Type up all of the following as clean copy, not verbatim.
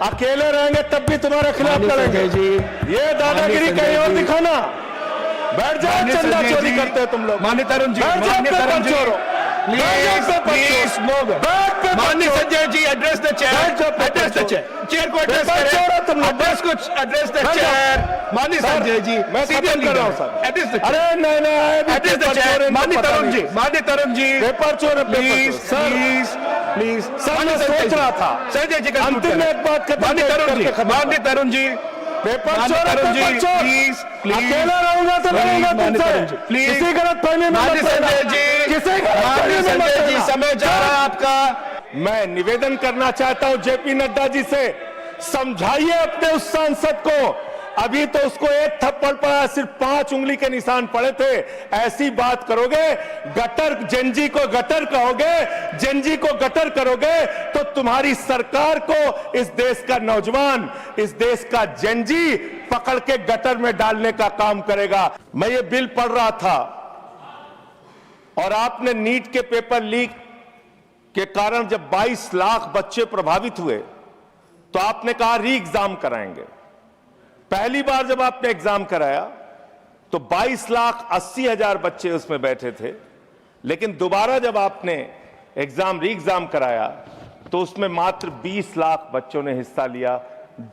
अकेले रहेंगे तब भी तुम्हारे खिलाफ लड़ेंगे जी। ये दादागिरी कहीं और दिखाना। बैठ जाओ, चंदा चोरी करते हो तुम लोग। माननीय तरुण जी, बैठ जाओ, माननीय पेपर तरुण जी, चोरो। Please move. माननीय Sanjay ji, address the chair, address the chair, chair को एड्रेस करें, एड्रेस कुछ एड्रेस द चेयर। माननीय संजय जी, मैं खत्म कर रहा हूं सर। एड्रेस द अरे नहीं एड्रेस द चेयर। माननीय तरुण जी, माननीय तरुण जी, पेपर चोर, प्लीज प्लीज प्लीज। सर मैं सोच रहा था संजय जी, अंतिम में एक बात खत्म। माननीय तरुण जी, माननीय तरुण जी, पेपर चोर, तरुण जी, पेपर चोर। Please please. अकेला रहूंगा तो लड़ूंगा तुमसे। प्लीज। किसी गलत फहमी में माननीय मत पड़ना। संजय जी, किसी गलत माननीय फहमी में मत संजय जी, पड़ना। समय जा रहा है आपका। मैं निवेदन करना चाहता हूं जेपी नड्डा जी से, समझाइए अपने उस सांसद को। अभी तो उसको एक थप्पड़ पड़ा, सिर्फ 5 उंगली के निशान पड़े थे। ऐसी बात करोगे, गटर जेनजी को गटर कहोगे, जेनजी को गटर करोगे तो तुम्हारी सरकार को इस देश का नौजवान, इस देश का जेनजी पकड़ के गटर में डालने का काम करेगा। मैं ये बिल पढ़ रहा था और आपने नीट के पेपर लीक के कारण जब 22 लाख बच्चे प्रभावित हुए तो आपने कहा री एग्जाम कराएंगे। पहली बार जब आपने एग्जाम कराया तो 22,80,000 बच्चे उसमें बैठे थे, लेकिन दोबारा जब आपने री एग्जाम कराया तो उसमें मात्र 20 लाख बच्चों ने हिस्सा लिया।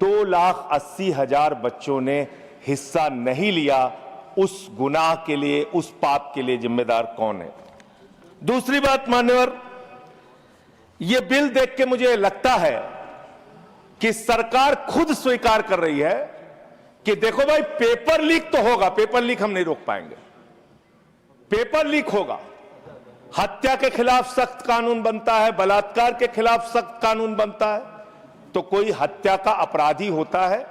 2,80,000 बच्चों ने हिस्सा नहीं लिया। उस गुनाह के लिए, उस पाप के लिए जिम्मेदार कौन है? दूसरी बात मान्यवर, यह बिल देख के मुझे लगता है कि सरकार खुद स्वीकार कर रही है कि देखो भाई, पेपर लीक तो होगा, पेपर लीक हम नहीं रोक पाएंगे, पेपर लीक होगा। हत्या के खिलाफ सख्त कानून बनता है, बलात्कार के खिलाफ सख्त कानून बनता है। तो कोई हत्या का अपराधी होता है,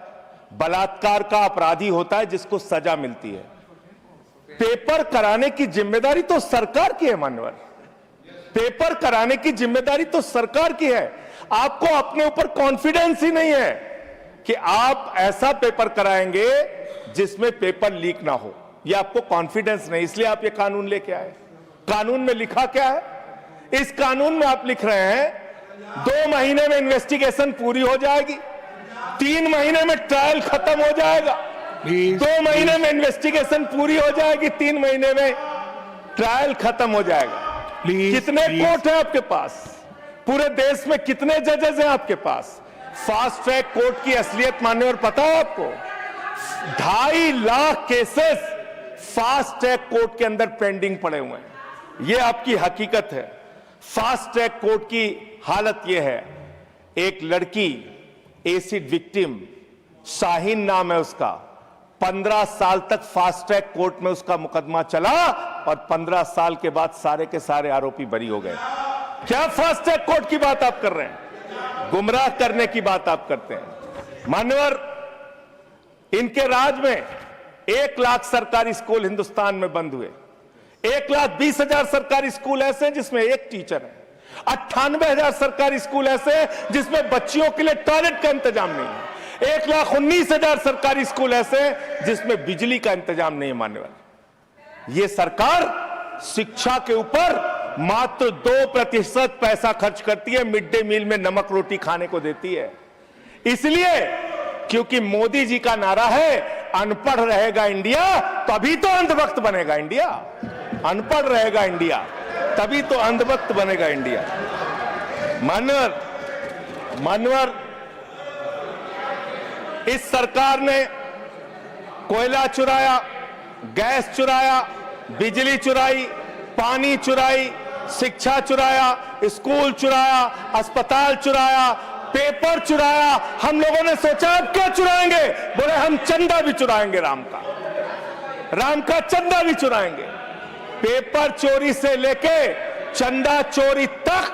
बलात्कार का अपराधी होता है जिसको सजा मिलती है। पेपर कराने की जिम्मेदारी तो सरकार की है मान्यवर, पेपर कराने की जिम्मेदारी तो सरकार की है। आपको अपने ऊपर कॉन्फिडेंस ही नहीं है कि आप ऐसा पेपर कराएंगे जिसमें पेपर लीक ना हो। यह आपको कॉन्फिडेंस नहीं, इसलिए आप ये कानून लेके आए। कानून में लिखा क्या है? इस कानून में आप लिख रहे हैं 2 महीने में इन्वेस्टिगेशन पूरी हो जाएगी, 3 महीने में ट्रायल खत्म हो जाएगा। 2 महीने में इन्वेस्टिगेशन पूरी हो जाएगी, 3 महीने में ट्रायल खत्म हो जाएगा। कितने कोर्ट है आपके पास? पूरे देश में कितने जजेस हैं आपके पास? फास्ट ट्रैक कोर्ट की असलियत मान्यवर पता है आपको? 2.5 lakh cases fast track court के अंदर पेंडिंग पड़े हुए हैं। यह आपकी हकीकत है। फास्ट ट्रैक कोर्ट की हालत यह है, एक लड़की एसिड विक्टिम, शाहीन नाम है उसका, 15 साल तक फास्ट ट्रैक कोर्ट में उसका मुकदमा चला और 15 साल के बाद सारे के सारे आरोपी बरी हो गए। क्या फास्ट ट्रैक कोर्ट की बात आप कर रहे हैं? गुमराह करने की बात आप करते हैं मान्यवर। इनके राज में 1 लाख सरकारी स्कूल हिंदुस्तान में बंद हुए। 1,20,000 सरकारी स्कूल ऐसे हैं जिसमें एक टीचर है। 98,000 सरकारी स्कूल ऐसे हैं जिसमें बच्चियों के लिए टॉयलेट का इंतजाम नहीं है। 1,19,000 सरकारी स्कूल ऐसे हैं जिसमें बिजली का इंतजाम नहीं है मान्यवर। यह सरकार शिक्षा के ऊपर मात्र 2% पैसा खर्च करती है, मिड डे मील में नमक रोटी खाने को देती है। इसलिए क्योंकि मोदी जी का नारा है अनपढ़ रहेगा इंडिया तभी तो अंधभक्त बनेगा इंडिया। अनपढ़ रहेगा इंडिया तभी तो अंधभक्त बनेगा इंडिया। मान्यवर, इस सरकार ने कोयला चुराया, गैस चुराया, बिजली चुराई, पानी चुराई, शिक्षा चुराया, स्कूल चुराया, अस्पताल चुराया, पेपर चुराया। हम लोगों ने सोचा अब क्या चुराएंगे? बोले हम चंदा भी चुराएंगे, राम का चंदा भी चुराएंगे। पेपर चोरी से लेके चंदा चोरी तक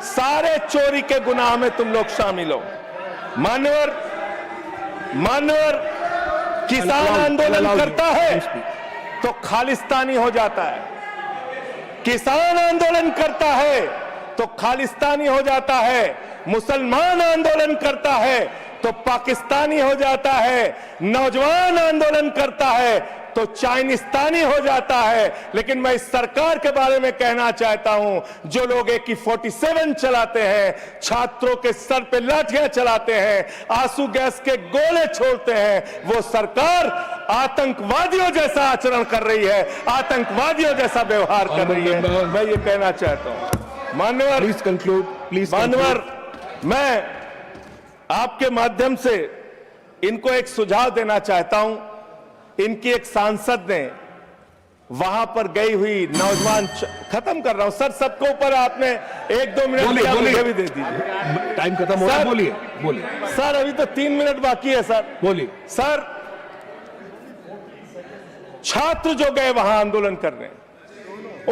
सारे चोरी के गुनाह में तुम लोग शामिल हो। मान्यवर, किसान आंदोलन करता है तो खालिस्तानी हो जाता है। किसान आंदोलन करता है तो खालिस्तानी हो जाता है। मुसलमान आंदोलन करता है तो पाकिस्तानी हो जाता है। नौजवान आंदोलन करता है तो चाइनिस्तानी हो जाता है। लेकिन मैं इस सरकार के बारे में कहना चाहता हूं, जो लोग AK-47 चलाते हैं, छात्रों के सर पे लाठियां चलाते हैं, आंसू गैस के गोले छोड़ते हैं, वो सरकार आतंकवादियों जैसा आचरण कर रही है, आतंकवादियों जैसा व्यवहार कर रही है। मैं ये कहना चाहता हूं। मान्यवर, प्लीज कंक्लूड, प्लीज मान्यवर, मैं आपके माध्यम से इनको एक सुझाव देना चाहता हूं। इनकी एक सांसद ने वहां पर गई हुई नौजवान, खत्म कर रहा हूं सर, सबके ऊपर आपने 1-2 मिनट दिया, मुझे भी दे दीजिए। टाइम खत्म हो रहा है, बोलिए बोलिए सर, अभी तो 3 मिनट बाकी है सर। बोलिए सर, छात्र जो गए वहां आंदोलन करने,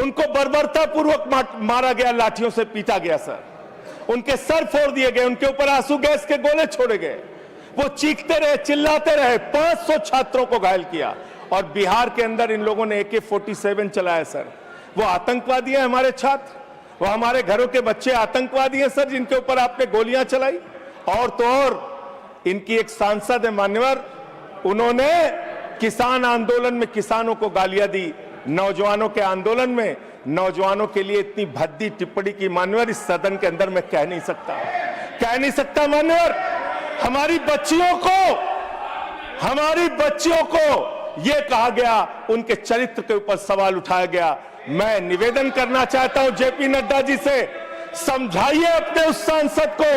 उनको बर्बरतापूर्वक मारा गया, लाठियों से पीटा गया सर, उनके सर फोड़ दिए गए, उनके ऊपर आंसू गैस के गोले छोड़े गए, वो चीखते रहे, चिल्लाते रहे, 500 छात्रों को घायल किया। और बिहार के अंदर इन लोगों ने AK-47 चलाया सर। वो आतंकवादी हैं हमारे छात्र, वो हमारे घरों के बच्चे आतंकवादी हैं सर, जिनके ऊपर आपने गोलियां चलाई। और तो और इनकी एक सांसद है मान्यवर, उन्होंने किसान आंदोलन में किसानों को गालियां दी, नौजवानों के आंदोलन में नौजवानों के लिए इतनी भद्दी टिप्पणी की मान्यवर, इस सदन के अंदर मैं कह नहीं सकता मान्यवर। हमारी बच्चियों को यह कहा गया, उनके चरित्र के ऊपर सवाल उठाया गया। मैं निवेदन करना चाहता हूं JP नड्डा जी से, समझाइए अपने उस सांसद को।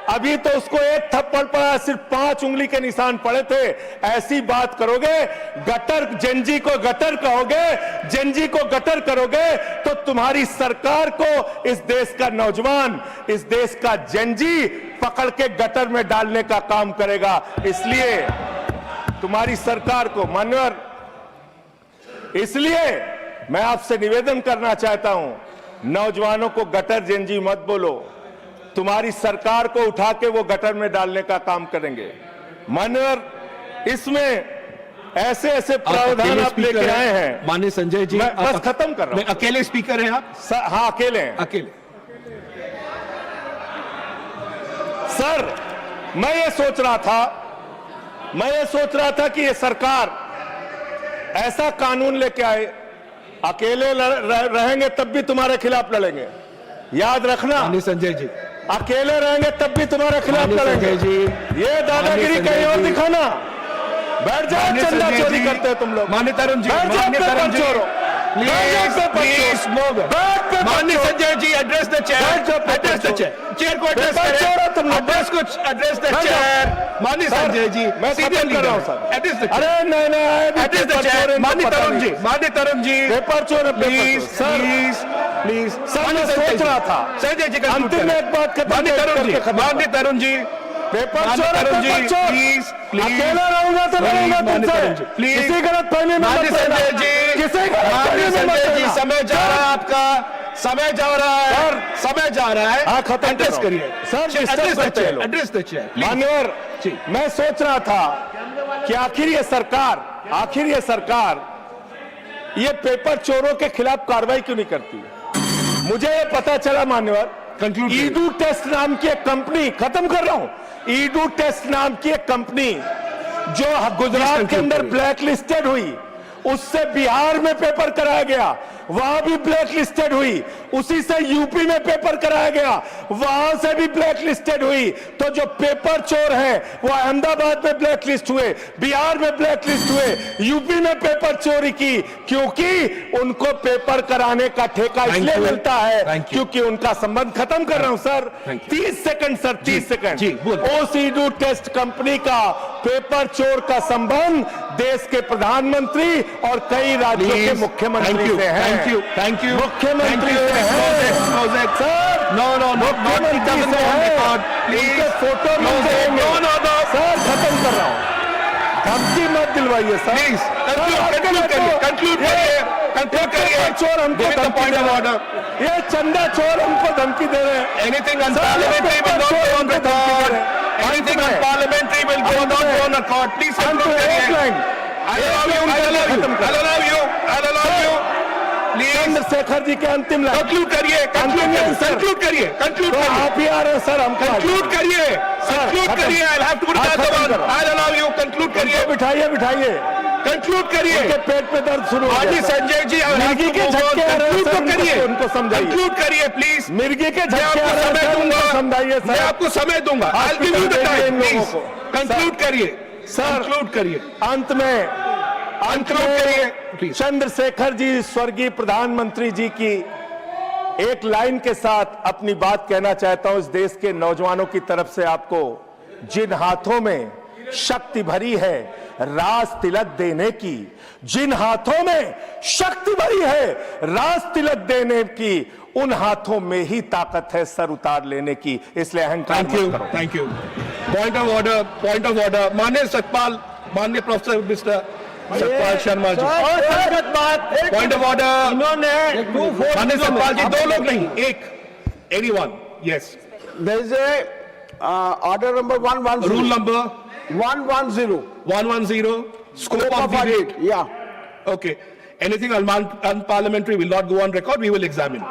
अभी तो उसको एक थप्पड़ पड़ा, सिर्फ 5 उंगली के निशान पड़े थे। ऐसी बात करोगे, गटर जेनजी को गटर कहोगे, जेनजी को गटर करोगे, तो तुम्हारी सरकार को इस देश का नौजवान, इस देश का जेनजी पकड़ के गटर में डालने का काम करेगा। इसलिए तुम्हारी सरकार को मान्यवर, इसलिए मैं आपसे निवेदन करना चाहता हूं, नौजवानों को गटर जेनजी मत बोलो, तुम्हारी सरकार को उठा के वो गटर में डालने का काम करेंगे। मान्यवर, इसमें ऐसे ऐसे प्रावधान आप लेके आए हैं। माननीय संजय जी, मैं बस खत्म कर रहा हूं। अकेले स्पीकर हैं आप? हाँ, अकेले हैं। अकेले। सर, मैं ये सोच रहा था कि ये सरकार ऐसा कानून लेके आए, अकेले रहेंगे तब भी तुम्हारे खिलाफ लड़ेंगे, याद रखना। माननीय संजय जी, अकेले रहेंगे तब भी तुम्हारे खिलाफ लड़ेंगे। ये दादागिरी कहीं और दिखाना। बैठ जाओ, चंदा चोरी करते हो तुम लोग। माननीय तरुण जी, माननीय Sanjay ji, address the chair, chair को एड्रेस करें, एड्रेस द चेयर। माननीय संजय जी, मैं सीरियल कर रहा हूं सर, एड्रेस द चेयर। अरे नहीं, एड्रेस द चेयर। माननीय तरुण जी, पेपर चोर, प्लीज प्लीज। सर, मैं सोच रहा था संजय जी, अंतिम में एक बात खत्म। माननीय तरुण जी, पेपर चोर, प्लीज प्लीज। अकेला रहूंगा तो लड़ूंगा तुमसे, प्लीज। किसी गलत फहमी में माननीय मत रहना। संजय जी, किसी गलत माननीय फहमी में मत संजय जी, रहना। समय जा रहा है आपका, समय जा रहा है, समय जा रहा है। हाँ, खत्म एड्रेस करो। करिए sir, address the chair, low. Address the chair. मान्यवर, जी। मैं सोच रहा था कि आखिर ये सरकार ये पेपर चोरों के खिलाफ कार्रवाई क्यों नहीं करती। मुझे ये पता चला मान्यवर, कंक्लूड ईडू टेस्ट नाम की एक कंपनी, खत्म कर रहा हूं, ईडू टेस्ट नाम की एक कंपनी जो गुजरात के अंदर ब्लैक लिस्टेड हुई, उससे बिहार में पेपर कराया गया, वहां भी ब्लैक लिस्टेड हुई, उसी से यूपी में पेपर कराया गया, वहां से भी ब्लैक लिस्टेड हुई। तो जो पेपर चोर हैं वो अहमदाबाद में ब्लैक लिस्ट हुए, बिहार में ब्लैक लिस्ट हुए, यूपी में पेपर चोरी की, क्योंकि उनको पेपर कराने का ठेका इसलिए मिलता है क्योंकि उनका संबंध। खत्म कर रहा हूं सर, 30 सेकंड सर, 30 सेकंड। ओसीडू टेस्ट कंपनी का पेपर चोर का संबंध देश के प्रधानमंत्री और कई राज्यों के मुख्यमंत्री से है। थैंक यू मुख्यमंत्री से है सर। नो मुख्यमंत्री से है, उनके फोटो मिल जाएंगे। सर, खत्म कर रहा हूं, धमकी मत दिलवाइए सर। कंक्लूड करिए। चोर हमको धमकी दे रहे हैं, ये चंदा चोर हमको धमकी दे रहे हैं। Anything unparliamentary will not go on record. Anything unparliamentary will not go on record. Please conclude करिए। I'll allow you. Please. Chandrashekhar ji के अंतिम लाइन कंक्लूड करिए। तो आप ही आ रहे हैं सर, हम कंक्लूड करिए। I'll have to put that one. I'll allow you. Conclude करिए। बिठाइए कंक्लूड करिए। उनके पेट में दर्द शुरू हो हाजी गया, सर। संजय जी, मिर्गी के झटके आ रहे हैं, कंक्लूड सर, तो करिए, उनको समझाइए। कंक्लूड करिए प्लीज। मिर्गी के मैं झटके आ आपको रहे हैं, समय सर, उनको दूंगा, समझाइए मैं सर। आपको समय दूंगा। I'll give you the hospital time, इन लोगों please. को। कंक्लूड करिए, सर, कंक्लूड करिए, अंत में कंक्लूड करिए प्लीज। चंद्रशेखर जी, स्वर्गीय प्रधानमंत्री जी की एक लाइन के साथ अपनी बात कहना चाहता हूं। इस देश के नौजवानों की तरफ से आपको, जिन हाथों में शक्ति भरी है राज तिलक देने की, जिन हाथों में शक्ति भरी है राज तिलक देने की, उन हाथों में ही ताकत है सर उतार लेने की। इसलिए अहंकार थैंक यू, मत करो। Thank you. Point of order, point of order. माननीय सतपाल, माननीय professor mister Satpal Sharma ji, point of order. माननीय सतपाल जी, दो लोग नहीं, एक, anyone. Yes, There is a order number 110. Rule number 110. 110, scope of debate. Yeah. Okay. Anything unparliamentary will not go on record, we will examine.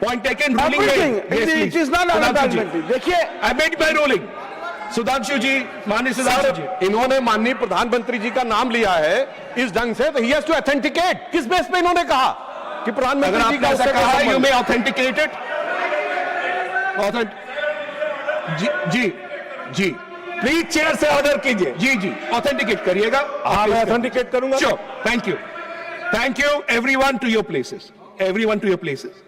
Point taken, ruling Everything. made. Yes, It please. is not Sudhanshu ji. unparliamentary. देखिए, I made my ruling. Sudhanshu ji, माननीय सुधांशु जी। इन्होंने माननीय प्रधानमंत्री जी का नाम लिया है इस ढंग से, तो ही हैज टू ऑथेंटिकेट। किस बेस पे इन्होंने कहा कि अगर प्रधानमंत्री जी आपने का ऐसा उससे कहा, कोई यू संबंध मे ऑथेंटिकेट इट। जी जी जी प्लीज चेयर से ऑर्डर कीजिए। जी जी, ऑथेंटिकेट करिएगा। हाँ, मैं ऑथेंटिकेट करूंगा। Sure. Thank you. Thank you, everyone to your places. Everyone to your places.